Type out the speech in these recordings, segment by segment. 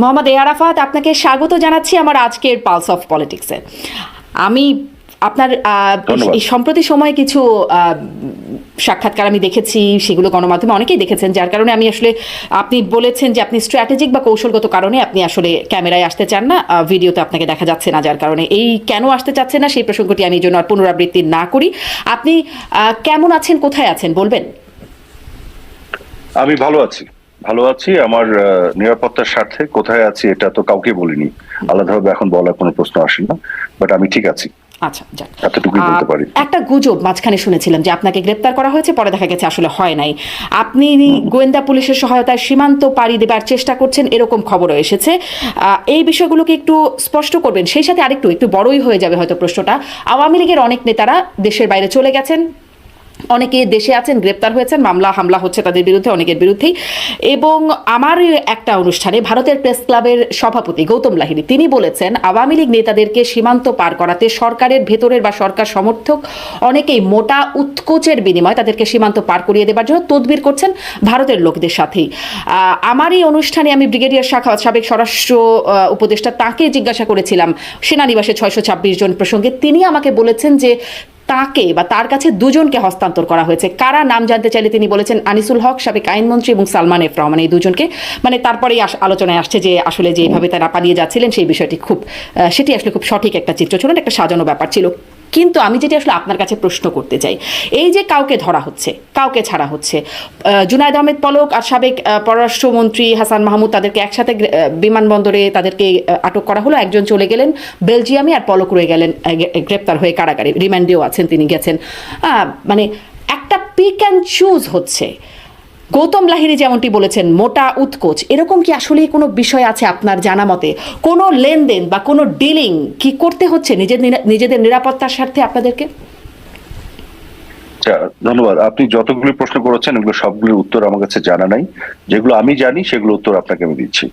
মোহাম্মদ এ আরাফাত, আপনাকে স্বাগত জানাচ্ছি আমার আজকের পালস অফ পলিটিক্সে। আমি আপনার ধন্যবাদ। এই সম্প্রতি সময়ে কিছু সাক্ষাৎকার আমি দেখেছি, সেগুলো গণমাধ্যমে অনেকেই দেখেছেন, যার কারণে আমি আসলে আপনি বলেছেন যে আপনি স্ট্র্যাটেজিক বা কৌশলগত কারণে আপনি আসলে ক্যামেরায় আসতে চান না, ভিডিওতে আপনাকে দেখা যাচ্ছে না, যার কারণে এই কেন আসতে চাচ্ছেন না সেই প্রসঙ্গটি আমি এই জন্য আর পুনরাবৃত্তি না করি। আপনি কেমন আছেন, কোথায় আছেন বলবেন? আমি ভালো আছি। আমার নিরাপত্তার স্বার্থে কোথায় আছি এটা তো কাউকে বলিনি, আলাদাভাবে এখন বলার কোনো প্রশ্ন আসে না, বাট আমি ঠিক আছি, আচ্ছা, যাক। এতটুকুই বলতে পারি। একটা গুজব মাঝখানে শুনেছিলাম যে আপনাকে গ্রেপ্তার করা হয়েছে, পরে দেখা গেছে আসলে হয় নাই। আপনি গোয়েন্দা পুলিশের সহায়তায় সীমান্ত পাড়ি দেবার চেষ্টা করছেন, এরকম খবরও এসেছে। এই বিষয়গুলোকে একটু স্পষ্ট করবেন। সেই সাথে আরেকটু একটু বড়ই হয়ে যাবে হয়তো প্রশ্নটা। আওয়ামী লীগের অনেক নেতারা দেশের বাইরে চলে গেছেন, অনেকে দেশে আছেন, গ্রেপ্তার হয়েছেন, মামলা হামলা হচ্ছে তাদের বিরুদ্ধে, অনেকের বিরুদ্ধেই। এবং আমার একটা অনুষ্ঠানে ভারতের প্রেস ক্লাবের সভাপতি গৌতম লাহিড়ী তিনি বলেছেন আওয়ামী লীগ নেতাদেরকে সীমান্ত পার করাতে সরকারের ভেতরের বা সরকার সমর্থক অনেকেই মোটা উৎকোচের বিনিময়ে তাদেরকে সীমান্ত পার করিয়ে দেবার জন্য তদবির করছেন ভারতের লোকদের সাথেই। আমার এই অনুষ্ঠানে আমি ব্রিগেডিয়ার শাখাওয়াত, সাবেক স্বরাষ্ট্র উপদেষ্টা, তাকে জিজ্ঞাসা করেছিলাম সেনানিবাসে 626 জন প্রসঙ্গে। তিনি আমাকে বলেছেন যে তাকে বা তার কাছে দুজনকে হস্তান্তর করা হয়েছে। কারা নাম জানতে চাইলে তিনি বলেছেন আনিসুল হক, সাবেক আইনমন্ত্রী, এবং সালমান এফ রহমান, এই দুজনকে। মানে তারপরেই আলোচনায় আসছে যে আসলে যেভাবে তারা পালিয়ে যাচ্ছিলেন সেই বিষয়টি সেটি আসলে খুব সঠিক একটা চিত্র ছিল, একটা সাজানো ব্যাপার ছিল। কিন্তু আমি যেটি আসলে আপনার কাছে প্রশ্ন করতে চাই, এই যে কাউকে ধরা হচ্ছে, কাউকে ছাড়া হচ্ছে, জুনায়েদ আহমেদ পলক আর সাবেক পররাষ্ট্রমন্ত্রী হাসান মাহমুদ, তাদেরকে একসাথে বিমানবন্দরে তাদেরকে আটক করা হলো। একজন চলে গেলেন বেলজিয়ামে, আর পলক রয়ে গেলেন গ্রেপ্তার হয়ে কারাগারে, রিমান্ডেও আছেন, তিনি গেছেন। মানে একটা পিক অ্যান্ড চুজ হচ্ছে। গৌতম লাহিড়ী যেমনটি বলেছেন মোটা উৎকোচ, এরকম কি আসলে কোনো বিষয় আছে আপনার জানা মতে? কোনো লেনদেন বা কোনো ডিলিং কি করতে হচ্ছে নিজেদের নিরাপত্তার স্বার্থে আপনাদেরকে? আচ্ছা, ধন্যবাদ। আপনি যতগুলি প্রশ্ন করেছেন এগুলো সবগুলির উত্তর আমার কাছে জানা নাই। যেগুলো আমি জানি সেগুলো উত্তর আপনাকে আমি দিচ্ছি।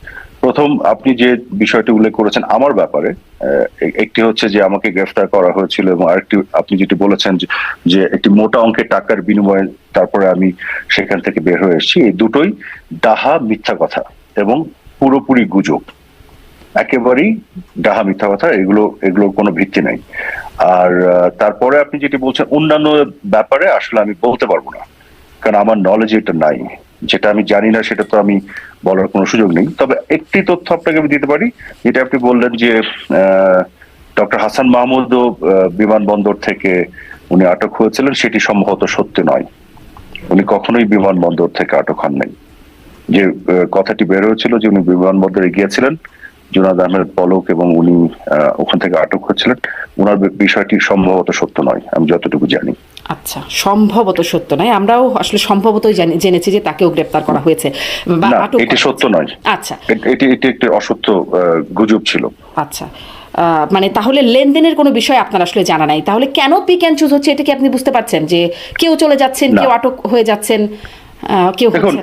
প্রথম, আপনি যে বিষয়টি উল্লেখ করেছেন আমার ব্যাপারে, একটি হচ্ছে যে আমাকে গ্রেফতার করা হয়েছিল, এবং আরেকটি আপনি যেটি বলেছেন যে একটি মোটা অঙ্কের টাকার বিনিময়ে তারপরে আমি সেখান থেকে বের হয়ে এসেছি। এই দুটোই ডাহা মিথ্যা কথা এবং পুরোপুরি গুজব, একেবারেই ডাহা মিথ্যা কথা। এগুলোর কোনো ভিত্তি নাই। আর তারপরে আপনি যেটি বলছেন অন্যান্য ব্যাপারে আসলে আমি বলতে পারবো না, কারণ আমার নলেজ এটা নাই। যেটা আমি জানি না সেটা তো আমি বলার কোনো সুযোগ নেই। তবে একটি তথ্য আপনাকে আমি দিতে পারি, যেটা আপনি বললেন যে ডক্টর হাসান মাহমুদও বিমানবন্দর থেকে উনি আটক হয়েছিলেন, সেটি সম্ভবত সত্য নয়। উনি কখনোই বিমানবন্দর থেকে আটক হন নাই। যে কথাটি বের হয়েছিল যে উনি বিমানবন্দরে গিয়েছিলেন, জুনায়েদ আহমেদ পলক, এবং উনি ওখান থেকে আটক হয়েছিলেন, ওনার বিষয়টি সম্ভবত সত্য নয়, আমি যতটুকু জানি। আচ্ছা, সম্ভবত সত্য নয়, আমরাও আসলে সম্ভবতই জেনেছি যে তাকেও গ্রেপ্তার করা হয়েছে বা আটক। এটি সত্য নয়। আচ্ছা, এটি একটি অসত্য গুজব ছিল। আচ্ছা। মানে তাহলে লেনদেনের কোনো বিষয় আপনার আসলে জানা নাই। তাহলে কেন পিক অ্যান্ড চুজ হচ্ছে, এটা কি আপনি বুঝতে পারছেন? যে কেউ চলে যাচ্ছেন, কেউ আটক হয়ে যাচ্ছেন, কেউ দেখুন,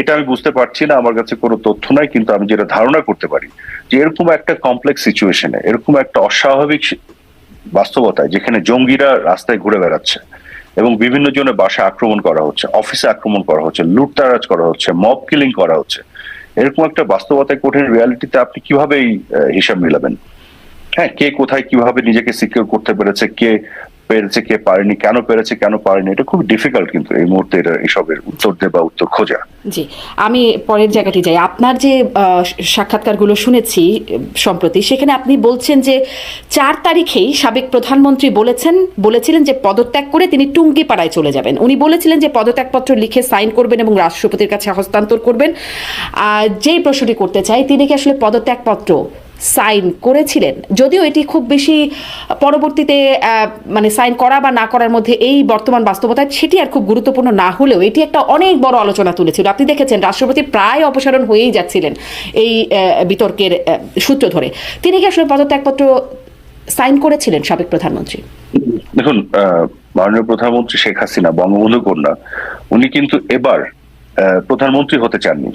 এটা আমি বুঝতে পারছি না, আমার কাছে কোনো তথ্য নাই। কিন্তু আমি যেটা ধারণা করতে পারি যে এরকম একটা কমপ্লেক্স সিচুয়েশনে, এরকম একটা অস্বাভাবিক বাস্তবতায়, যেখানে জঙ্গিরা রাস্তায় ঘুরে বেড়াচ্ছে এবং বিভিন্ন জনের বাসায় আক্রমণ করা হচ্ছে, অফিসে আক্রমণ করা হচ্ছে, লুটতারাজ করা হচ্ছে, মব কিলিং করা হচ্ছে, এরকম একটা বাস্তবতায়, কঠিন রিয়ালিটিতে আপনি কিভাবে এই হিসাব মিলাবেন? হ্যাঁ, কে কোথায় কিভাবে নিজেকে সিকিউর করতে পেরেছে, কে পেরেছে, কে পারেনি, কেন পেরেছে, কেন পারেনি, এটা খুব ডিফিকাল্ট কিন্তু এই মুহূর্তে এসবের উত্তর দেওয়া বা উত্তর খোঁজা। জি, আমি পরের জায়গাটি যাই। আপনার যে সাক্ষাৎকারগুলো শুনেছি সম্প্রতি, সেখানে আপনি বলছেন যে 4 তারিখেই সাবেক প্রধানমন্ত্রী বলেছিলেন যে পদত্যাগ করে তিনি টুঙ্গিপাড়ায় চলে যাবেন। উনি বলেছিলেন যে পদত্যাগপত্র লিখে সাইন করবেন এবং রাষ্ট্রপতির কাছে হস্তান্তর করবেন। যেই প্রশ্নটি করতে চাই, তিনি কি আসলে পদত্যাগপত্র সাইন করেছিলেন? যদিও এটি খুব বেশি পরবর্তীতে মানে সাইন করা বা না করার মধ্যে এই বর্তমান বাস্তবতায় সেটি আর খুব গুরুত্বপূর্ণ না হলেও এটি একটা অনেক বড় আলোচনা তুলেছিল। আপনি দেখেছেন রাষ্ট্রপতি প্রায় অপসারণ হয়েই যাচ্ছিলেন এই বিতর্কের সূত্র ধরে। তিনি কি আসলে পদত্যাগপত্র সাইন করেছিলেন, সাবেক প্রধানমন্ত্রী? দেখুন, মাননীয় প্রধানমন্ত্রী শেখ হাসিনা, বঙ্গবন্ধু কন্যা, উনি কিন্তু এবার প্রধানমন্ত্রী হতে চাননি।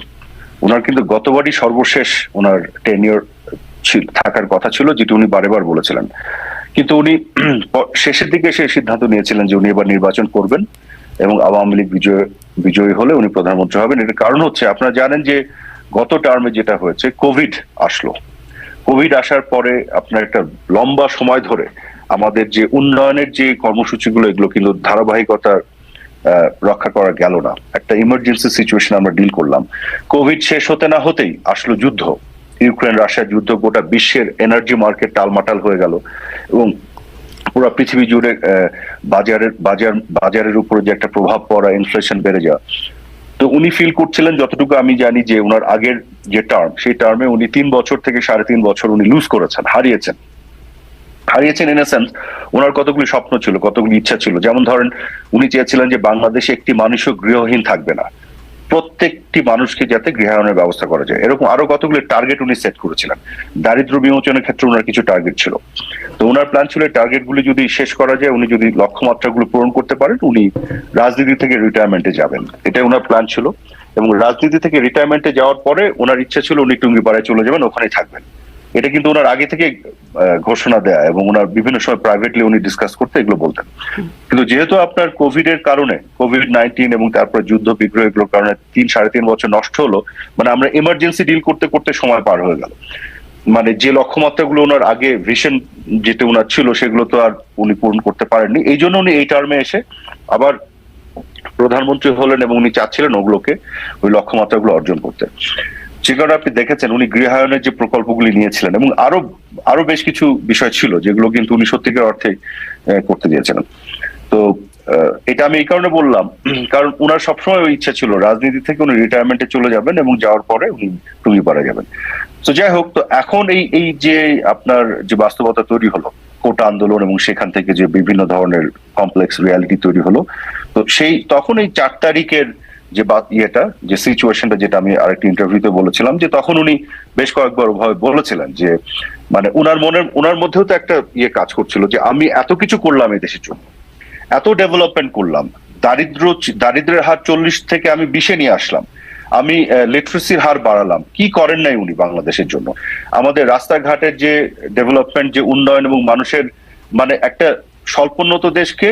ওনার কিন্তু গতবারই সর্বশেষ ওনার টেনিয়র থাকার কথা ছিল, যেটি উনি বারেবার বলেছিলেন। কিন্তু উনি শেষের দিকে এসে সিদ্ধান্ত নিয়েছিলেন যে উনি এবার নির্বাচন করবেন এবং আওয়ামী লীগ বিজয়ী হলে উনি প্রধানমন্ত্রী হবেন। এর কারণ হচ্ছে, আপনারা জানেন যে গত টার্মে যেটা হয়েছে, কোভিড আসলো। কোভিড আসার পরে আপনার একটা লম্বা সময় ধরে আমাদের যে উন্নয়নের যে কর্মসূচিগুলো, এগুলো কিন্তু ধারাবাহিকতা রক্ষা করা গেল না। একটা ইমার্জেন্সি সিচুয়েশন আমরা ডিল করলাম। কোভিড শেষ হতে না হতেই আসলো যুদ্ধ, ইউক্রেন রাশিয়ার যুদ্ধ। গোটা বিশ্বের এনার্জি মার্কেট টালমাটাল হয়ে গেল এবং পুরো পৃথিবী জুড়ে বাজারের উপরে যে একটা প্রভাব পড়া, ইনফ্লেশন বেড়ে যাওয়া। তো উনি ফিল করছিলেন, যতটুকু আমি জানি, যে ওনার আগের যে টার্ম, সেই টার্মে উনি 3 বছর থেকে 3.5 বছর উনি লুজ করেছেন, হারিয়েছেন ইন এ সেন্স। ওনার কতগুলি স্বপ্ন ছিল, কতগুলি ইচ্ছা ছিল। যেমন ধরেন, উনি চেয়েছিলেন যে বাংলাদেশে একটি মানুষও গৃহহীন থাকবে না, প্রত্যেকটি মানুষকে যাতে গৃহায়নের ব্যবস্থা করা যায়, এরকম আরো কতগুলি টার্গেট উনি সেট করেছিলেন। দারিদ্র বিমোচনের ক্ষেত্রে ওনার কিছু টার্গেট ছিল। তো ওনার প্ল্যান ছিল টার্গেট গুলি যদি শেষ করা যায়, উনি যদি লক্ষ্যমাত্রাগুলো পূরণ করতে পারেন, উনি রাজনীতি থেকে রিটায়ারমেন্টে যাবেন। এটাই ওনার প্ল্যান ছিল। এবং রাজনীতি থেকে রিটায়ারমেন্টে যাওয়ার পরে ওনার ইচ্ছা ছিল উনি টুঙ্গিপাড়ায় চলে যাবেন, ওখানেই থাকবেন। এটা কিন্তু ওনার আগে থেকে ঘোষণা দেয়া, এবং ওনার বিভিন্ন সময় প্রাইভেটলি উনি ডিসকাস করতে এগুলো বলতেন। কিন্তু যেহেতু আপনার কোভিড এর কারণে, কোভিড-19 এবং তারপর যুদ্ধ বিগ্রহ, এগুলোর কারণে 3-3.5 বছর নষ্ট হলো। মানে আমরা ইমার্জেন্সি ডিল করতে করতে সময় পার হয়ে গেল। মানে যে লক্ষ্যমাত্রাগুলো ওনার আগে ভিশন যেটা ওনার ছিল, সেগুলো তো আর উনি পূরণ করতে পারেননি। এই জন্য উনি এই টার্মে এসে আবার প্রধানমন্ত্রী হলেন এবং উনি চাচ্ছিলেন ওগুলোকে, ওই লক্ষ্যমাত্রাগুলো অর্জন করতে। যে কারণে আপনি দেখেছেন উনি গৃহায়নের যে প্রকল্পগুলি নিয়েছিলেন, এবং আরো বেশ কিছু বিষয় ছিল যেগুলো কিন্তু উনি সত্যিকার অর্থে করতে দিয়েছিলেন। তো এটা আমি এই কারণে বললাম, কারণ উনার সবসময় ওই ইচ্ছা ছিল রাজনীতি থেকে উনি রিটায়ারমেন্টে চলে যাবেন এবং যাওয়ার পরে উনি টুঙ্গিপাড়া যাবেন। তো যাই হোক, তো এখন এই যে আপনার যে বাস্তবতা তৈরি হলো, কোটা আন্দোলন, এবং সেখান থেকে যে বিভিন্ন ধরনের কমপ্লেক্স রিয়ালিটি তৈরি হলো, তো তখন এই 4 তারিখের যে যে সিচুয়েশনটা, যেটা আমি আরেকটি ইন্টারভিউতে বলেছিলাম, যে তখন উনি বেশ কয়েকবার ওভাবে বলেছিলেন যে মানে উনার মধ্যেও তো একটা কাজ করছিল যে আমি এত কিছু করলাম এই দেশের জন্য, এত ডেভেলপমেন্ট করলাম, দারিদ্রের হার 40 থেকে আমি 20-এ নিয়ে আসলাম, আমি লিটারেসির হার বাড়ালাম। কি করেন নাই উনি বাংলাদেশের জন্য? আমাদের রাস্তাঘাটের যে ডেভেলপমেন্ট, যে উন্নয়ন, এবং মানুষের মানে একটা স্বল্পোন্নত দেশকে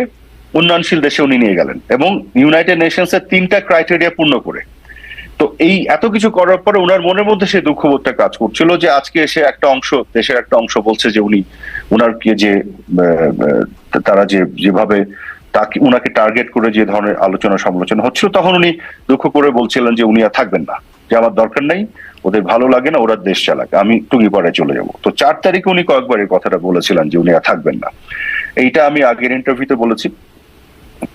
উন্নয়নশীল দেশে উনি নিয়ে গেলেন, এবং ইউনাইটেড নেশনস এর 3টা ক্রাইটেরিয়া পূর্ণ করে। তো এই এত কিছু করার পরে ওনার মনের মধ্যে সেই দুঃখবোধটা কাজ করছিল যে আজকে এসে দেশের একটা অংশ বলছে যে উনারকে যে তারা যেভাবে উনাকে টার্গেট করে যে ধরনের আলোচনা সমালোচনা হচ্ছিল, তখন উনি দুঃখ করে বলছিলেন যে উনি আর থাকবেন না, যে আমার দরকার নাই, ওদের ভালো লাগে না, ওরা দেশ চালাক, আমি টুঙ্গিপাড়ায় চলে যাব। তো 4 তারিখে উনি কয়েকবার এই কথাটা বলেছিলেন যে উনি আর থাকবেন না। এইটা আমি আগের ইন্টারভিউতে বলেছি।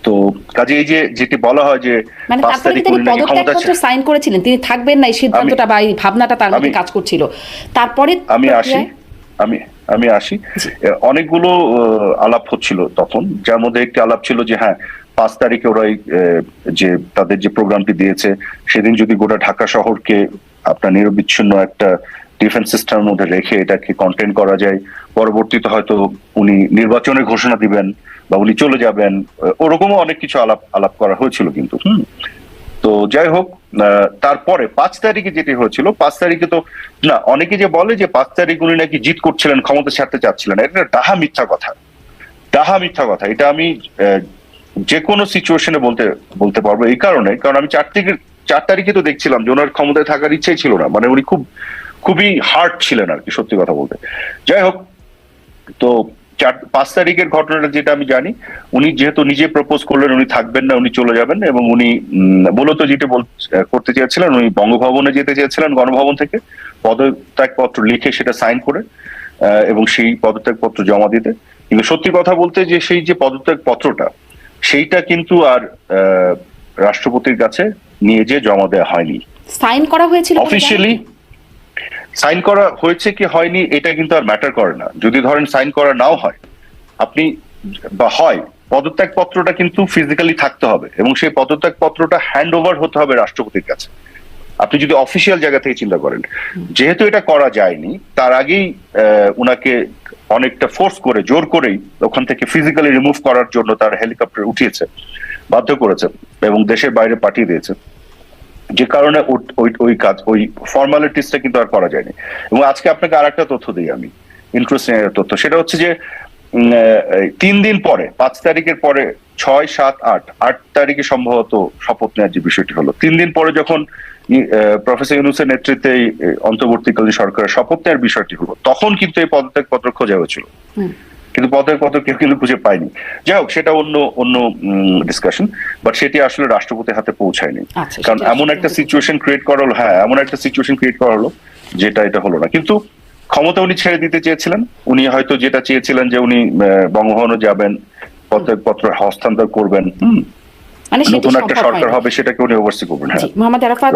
তো কাজে এই যেটি বলা হয় যে মানে 5 তারিখে তিনি পদত্যাগপত্র সাইন করেছিলেন, তিনি থাকবেন না, এই সিদ্ধান্তটা বা এই ভাবনাটা তার মধ্যে কাজ করছিল। তারপরে আমি আসি অনেকগুলো আলাপ হচ্ছিল তখন, যার মধ্যে একটি আলাপ ছিল যে হ্যাঁ, 5 তারিখে ওরা যে তাদের যে প্রোগ্রামটি দিয়েছে, সেদিন যদি গোটা ঢাকা শহরকে আপনার নিরবিচ্ছিন্ন একটা ডিফেন্স সিস্টেমের মধ্যে রেখে এটাকে কন্টেইন করা যায়, পরবর্তীতে হয়তো উনি নির্বাচনের ঘোষণা দিবেন বা উনি চলে যাবেন, ওরকমও অনেক কিছু আলাপ করা হয়েছিল কিন্তু। তো যাই হোক, তারপরে 5 তারিখে যেটি হয়েছিল, 5 তারিখে তো না, অনেকে যে বলে যে 5 তারিখ উনি নাকি জিত করছিলেন, ক্ষমতা ছাড়তে চাচ্ছিলেন, এটা ডাহা মিথ্যা কথা। এটা আমি যে কোনো সিচুয়েশনে বলতে পারবো। এই কারণ আমি 4 তারিখে তো দেখছিলাম যে ওনার ক্ষমতায় থাকার ইচ্ছাই ছিল না, মানে উনি খুবই হার্ড ছিলেন আর কি, সত্যি কথা বলতে। যাই হোক, তো 5 তারিখের ঘটনাটা যেটা আমি জানি, উনি যেহেতু নিজে প্রপোজ করলেন উনি থাকবেন না, উনি চলে যাবেন, এবং উনি মূলত যেটা করতে চেয়েছিলেন, উনি বঙ্গভবনে যেতে চেয়েছিলেন, গণভবন থেকে পদত্যাগপত্র লিখে সেটা সাইন করে, এবং সেই পদত্যাগপত্র জমা দিতে। কিন্তু সত্যি কথা বলতে, যে সেই যে পদত্যাগপত্রটা, সেইটা কিন্তু আর রাষ্ট্রপতির কাছে নিয়ে যে জমা দেওয়া হয়নি। সাইন করা হয়েছিল অফিসিয়ালি সাইন করা হয়েছে কি হয়নি এটা কিন্তু আর ম্যাটার করে না। যদি ধরেন সাইন করা নাও হয়, পদত্যাগ পত্রটা কিন্তু ফিজিক্যালি থাকতে হবে, এবং সেই পদত্যাগ পত্রটা হ্যান্ড ওভার হতে হবে রাষ্ট্রপতির কাছে। আপনি যদি অফিসিয়াল জায়গা থেকে চিন্তা করেন, যেহেতু এটা করা যায়নি, তার আগেই উনাকে অনেকটা ফোর্স করে, জোর করেই ওখান থেকে ফিজিক্যালি রিমুভ করার জন্য তার হেলিকপ্টার উঠিয়েছে, বাধ্য করেছে, এবং দেশের বাইরে পাঠিয়ে দিয়েছে। যে কারণে ওই ফর্মালিটিসটা কিন্তু আর করা যায়নি। এবং আজকে আপনাকে আর একটা তথ্য দিই আমি, ইন্টারেস্টিং একটা তথ্য। সেটা হচ্ছে যে 3 দিন পরে, 5 তারিখের পরে 6, 7, 8 তারিখে সম্ভবত শপথ নেওয়ার যে বিষয়টি হলো, 3 দিন পরে যখন প্রফেসর ইউনূসের নেতৃত্বে এই অন্তর্বর্তীকালীন সরকারের শপথ নেওয়ার বিষয়টি হলো, তখন কিন্তু এই পদত্যাগপত্র খোঁজা হয়েছিল, কিন্তু পদত্যাগপত্র কেউ কিন্তু খুঁজে পায়নি। যাই হোক, সেটা অন্য ডিসকাশন, বাট সেটি আসলে রাষ্ট্রপতির হাতে পৌঁছায়নি। আচ্ছা, কারণ সেটা এমন একটা সিচুয়েশন ক্রিয়েট করা হলো, এমন একটা সিচুয়েশন ক্রিয়েট করা হলো যেটা এটা হলো না। কিন্তু ক্ষমতা উনি ছেড়ে দিতে চেয়েছিলেন, উনি হয়তো যেটা চেয়েছিলেন যে উনি বঙ্গভবনে যাবেন, পদত্যাগপত্র হস্তান্তর করবেন, মানে সেটি নতুন একটা সম্ভব সরকার হয়নি। হবে, সেটাকে উনি ওভারসি করবেন। জি, মোহাম্মদ আরাফাত,